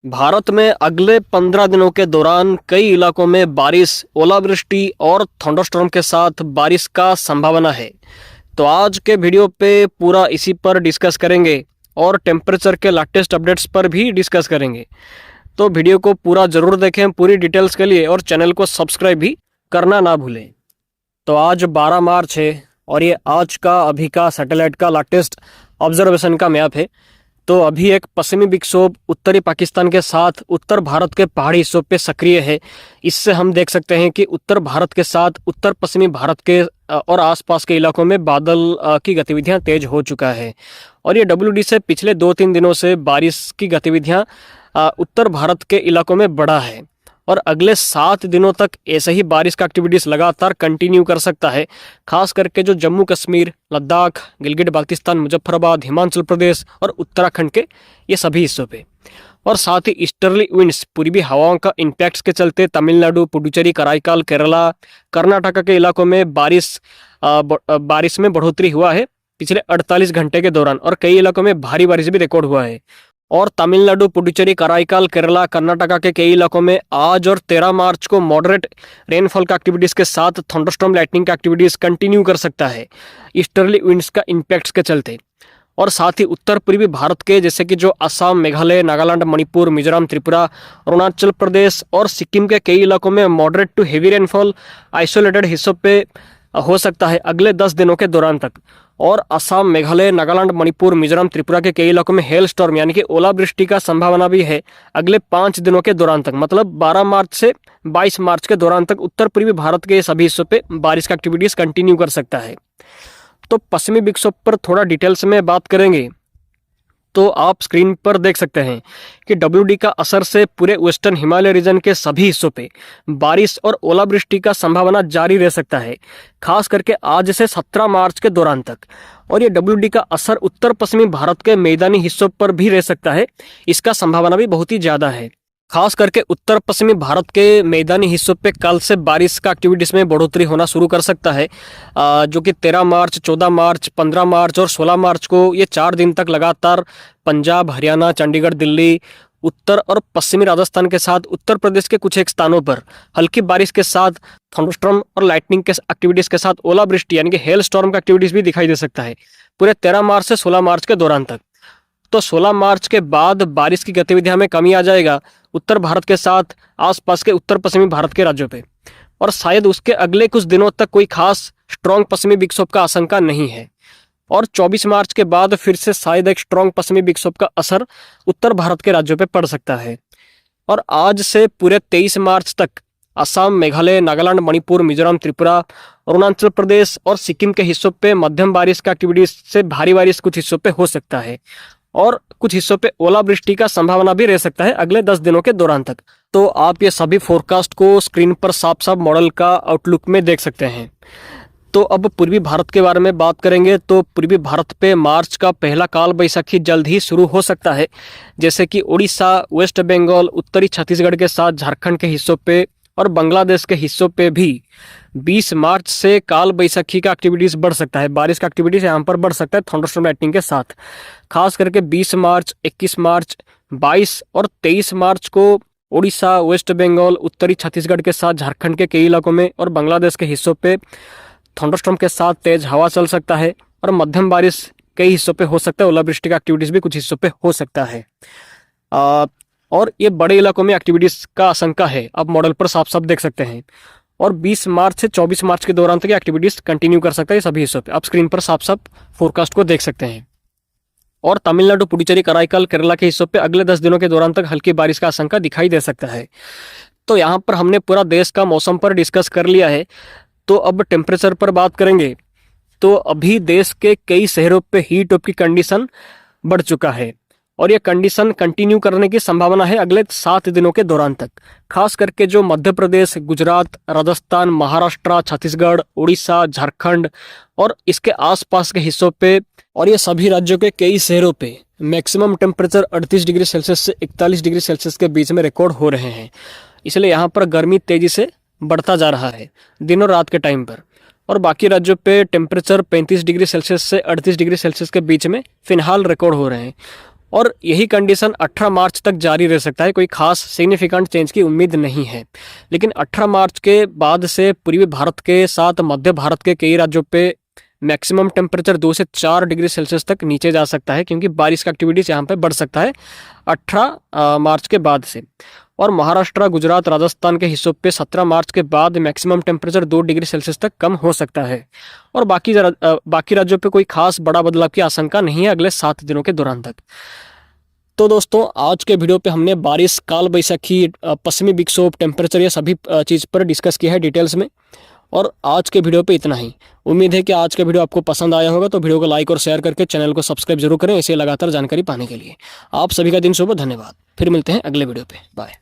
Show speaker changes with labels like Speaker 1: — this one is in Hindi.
Speaker 1: भारत में अगले 15 दिनों के दौरान कई इलाकों में बारिश, ओलावृष्टि और थंडरस्टॉर्म के साथ बारिश का संभावना है। तो आज के वीडियो पे पूरा इसी पर डिस्कस करेंगे और टेम्परेचर के लेटेस्ट अपडेट्स पर भी डिस्कस करेंगे। तो वीडियो को पूरा ज़रूर देखें पूरी डिटेल्स के लिए और चैनल को सब्सक्राइब भी करना ना भूलें। तो आज 12 मार्च है और ये आज का अभी का सैटेलाइट का लेटेस्ट ऑब्जर्वेशन का मैप है। तो अभी एक पश्चिमी विक्षोभ उत्तरी पाकिस्तान के साथ उत्तर भारत के पहाड़ी हिस्सों पे सक्रिय है। इससे हम देख सकते हैं कि उत्तर भारत के साथ उत्तर पश्चिमी भारत के और आसपास के इलाकों में बादल की गतिविधियां तेज हो चुका है। और ये WD से पिछले 2-3 दिनों से बारिश की गतिविधियां उत्तर भारत के इलाकों में बढ़ा है और अगले 7 दिनों तक ऐसे ही बारिश का एक्टिविटीज लगातार कंटिन्यू कर सकता है। खास करके जो जम्मू कश्मीर, लद्दाख, गिलगित बाल्तिस्तान, मुजफ्फराबाद, हिमाचल प्रदेश और उत्तराखंड के ये सभी हिस्सों पे। और साथ ही ईस्टर्ली विंड्स, पूर्वी हवाओं का इम्पैक्ट्स के चलते तमिलनाडु, पुडुचेरी, कराईकाल, केरला, कर्नाटक के इलाकों में बारिश में बढ़ोतरी हुआ है पिछले 48 घंटे के दौरान और कई इलाकों में भारी बारिश भी रिकॉर्ड हुआ है। और तमिलनाडु, पुडुचेरी, कराईकाल, केरला, कर्नाटका के कई इलाकों में आज और 13 मार्च को मॉडरेट रेनफॉल का एक्टिविटीज के साथ थंडरस्टॉर्म लाइटनिंग का एक्टिविटीज कंटिन्यू कर सकता है ईस्टर्ली विंड्स का इम्पैक्ट्स के चलते। और साथ ही उत्तर पूर्वी भारत के जैसे कि जो असम, मेघालय, नागालैंड, मणिपुर, मिजोरम, त्रिपुरा, अरुणाचल प्रदेश और सिक्किम के कई इलाकों में moderate to heavy rainfall isolated हिस्सों पे हो सकता है अगले 10 दिनों के दौरान तक। और असम, मेघालय, नागालैंड, मणिपुर, मिजोरम, त्रिपुरा के कई इलाकों में हेल स्टॉर्म यानी कि ओलावृष्टि का संभावना भी है अगले 5 दिनों के दौरान तक। मतलब 12 मार्च से 22 मार्च के दौरान तक उत्तर पूर्वी भारत के सभी हिस्सों पे बारिश का एक्टिविटीज कंटिन्यू कर सकता है। तो पश्चिमी विक्षोभ पर थोड़ा डिटेल्स में बात करेंगे तो आप स्क्रीन पर देख सकते हैं कि WD का असर से पूरे वेस्टर्न हिमालय रीजन के सभी हिस्सों पे बारिश और ओलावृष्टि का संभावना जारी रह सकता है, खास करके आज से 17 मार्च के दौरान तक। और ये WD का असर उत्तर पश्चिमी भारत के मैदानी हिस्सों पर भी रह सकता है, इसका संभावना भी बहुत ही ज़्यादा है। खास करके उत्तर पश्चिमी भारत के मैदानी हिस्सों पे कल से बारिश का एक्टिविटीज में बढ़ोतरी होना शुरू कर सकता है, जो कि 13 मार्च, 14 मार्च, 15 मार्च और 16 मार्च को ये 4 दिन तक लगातार पंजाब, हरियाणा, चंडीगढ़, दिल्ली, उत्तर और पश्चिमी राजस्थान के साथ उत्तर प्रदेश के कुछ एक स्थानों पर हल्की बारिश के साथ थंडरस्टॉर्म और लाइटनिंग के एक्टिविटीज के साथ ओलावृष्टि यानी कि हेल स्टॉर्म का एक्टिविटीज भी दिखाई दे सकता है पूरे 13 मार्च से 16 मार्च के दौरान तक। तो 16 मार्च के बाद बारिश की गतिविधियों में कमी आ जाएगा उत्तर भारत के साथ आसपास के उत्तर पश्चिमी भारत के राज्यों पे। और शायद उसके अगले कुछ दिनों तक कोई खास स्ट्रॉन्ग पश्चिमी विक्षोभ का आशंका नहीं है। और 24 मार्च के बाद फिर से शायद एक स्ट्रॉन्ग पश्चिमी विक्षोभ का असर उत्तर भारत के राज्यों पे पड़ सकता है। और आज से पूरे 23 मार्च तक असम, मेघालय, नागालैंड, मणिपुर, मिजोरम, त्रिपुरा, अरुणाचल प्रदेश और सिक्किम के हिस्सों पे मध्यम बारिश का एक्टिविटीज से भारी बारिश कुछ हिस्सों पे हो सकता है और कुछ हिस्सों पे ओलावृष्टि का संभावना भी रह सकता है अगले 10 दिनों के दौरान तक। तो आप ये सभी फोरकास्ट को स्क्रीन पर साफ साफ मॉडल का आउटलुक में देख सकते हैं। तो अब पूर्वी भारत के बारे में बात करेंगे तो पूर्वी भारत पे मार्च का पहला काल बैसाखी जल्द ही शुरू हो सकता है, जैसे कि उड़ीसा, वेस्ट बंगाल, उत्तरी छत्तीसगढ़ के साथ झारखंड के हिस्सों पे और बांग्लादेश के हिस्सों पे भी 20 मार्च से काल बैसाखी का एक्टिविटीज बढ़ सकता है, बारिश का एक्टिविटीज यहाँ पर बढ़ सकता है थंडरस्टॉर्म लाइटनिंग के साथ। खास करके 20 मार्च, 21 मार्च, 22 और 23 मार्च को उड़ीसा, वेस्ट बंगाल, उत्तरी छत्तीसगढ़ के साथ झारखंड के कई इलाकों में और बांग्लादेश के हिस्सों पे थंडरस्टॉर्म के साथ तेज हवा चल सकता है और मध्यम बारिश कई हिस्सों पे हो सकता है, ओलावृष्टि का एक्टिविटीज भी कुछ हिस्सों पे हो सकता है। और ये बड़े इलाकों में एक्टिविटीज का आशंका है, आप मॉडल पर साफ साफ देख सकते हैं। और 20 मार्च से 24 मार्च के दौरान तक एक्टिविटीज कंटिन्यू कर सकता है सभी हिस्सों पे, आप स्क्रीन पर साफ साफ फोरकास्ट को देख सकते हैं। और तमिलनाडु, पुडुचेरी, कराईकाल, केरला के हिस्सों पे अगले 10 दिनों के दौरान तक हल्की बारिश का आशंका दिखाई दे सकता है। तो यहाँ पर हमने पूरा देश का मौसम पर डिस्कस कर लिया है। तो अब टेम्परेचर पर बात करेंगे तो अभी देश के कई शहरों पे हीट वेव की कंडीशन बढ़ चुका है और ये कंडीशन कंटिन्यू करने की संभावना है अगले 7 दिनों के दौरान तक। खास करके जो मध्य प्रदेश, गुजरात, राजस्थान, महाराष्ट्र, छत्तीसगढ़, उड़ीसा, झारखंड और इसके आसपास के हिस्सों पे और ये सभी राज्यों के कई शहरों पे मैक्सिमम टेम्परेचर 38 डिग्री सेल्सियस से 41 डिग्री सेल्सियस के बीच में रिकॉर्ड हो रहे हैं। इसलिए यहाँ पर गर्मी तेजी से बढ़ता जा रहा है दिन और रात के टाइम पर। और बाकी राज्यों पे टेम्परेचर 35 डिग्री सेल्सियस से 38 डिग्री सेल्सियस के बीच में फिलहाल रिकॉर्ड हो रहे हैं। और यही कंडीशन 18 मार्च तक जारी रह सकता है। कोई खास सिग्निफिकेंट चेंज की उम्मीद नहीं है, लेकिन 18 मार्च के बाद से पूर्वी भारत के साथ मध्य भारत के कई राज्यों पे मैक्सिमम टेम्परेचर 2 से 4 डिग्री सेल्सियस तक नीचे जा सकता है, क्योंकि बारिश का एक्टिविटीज यहाँ पे बढ़ सकता है 18 मार्च के बाद से। और महाराष्ट्र, गुजरात, राजस्थान के हिस्सों पे 17 मार्च के बाद मैक्सिमम टेम्परेचर 2 डिग्री सेल्सियस तक कम हो सकता है। और बाकी राज्यों पे कोई खास बड़ा बदलाव की आशंका नहीं है अगले 7 दिनों के दौरान तक। तो दोस्तों, आज के वीडियो पे हमने बारिश, काल बैसाखी, पश्चिमी विक्षोभ, टेम्परेचर, ये सभी चीज़ पर डिस्कस किया है डिटेल्स में। और आज के वीडियो पे इतना ही। उम्मीद है कि आज का वीडियो आपको पसंद आया होगा, तो वीडियो को लाइक और शेयर करके चैनल को सब्सक्राइब जरूर करें ऐसे लगातार जानकारी पाने के लिए। आप सभी का दिन शुभ, धन्यवाद। फिर मिलते हैं अगले वीडियो पे, बाय।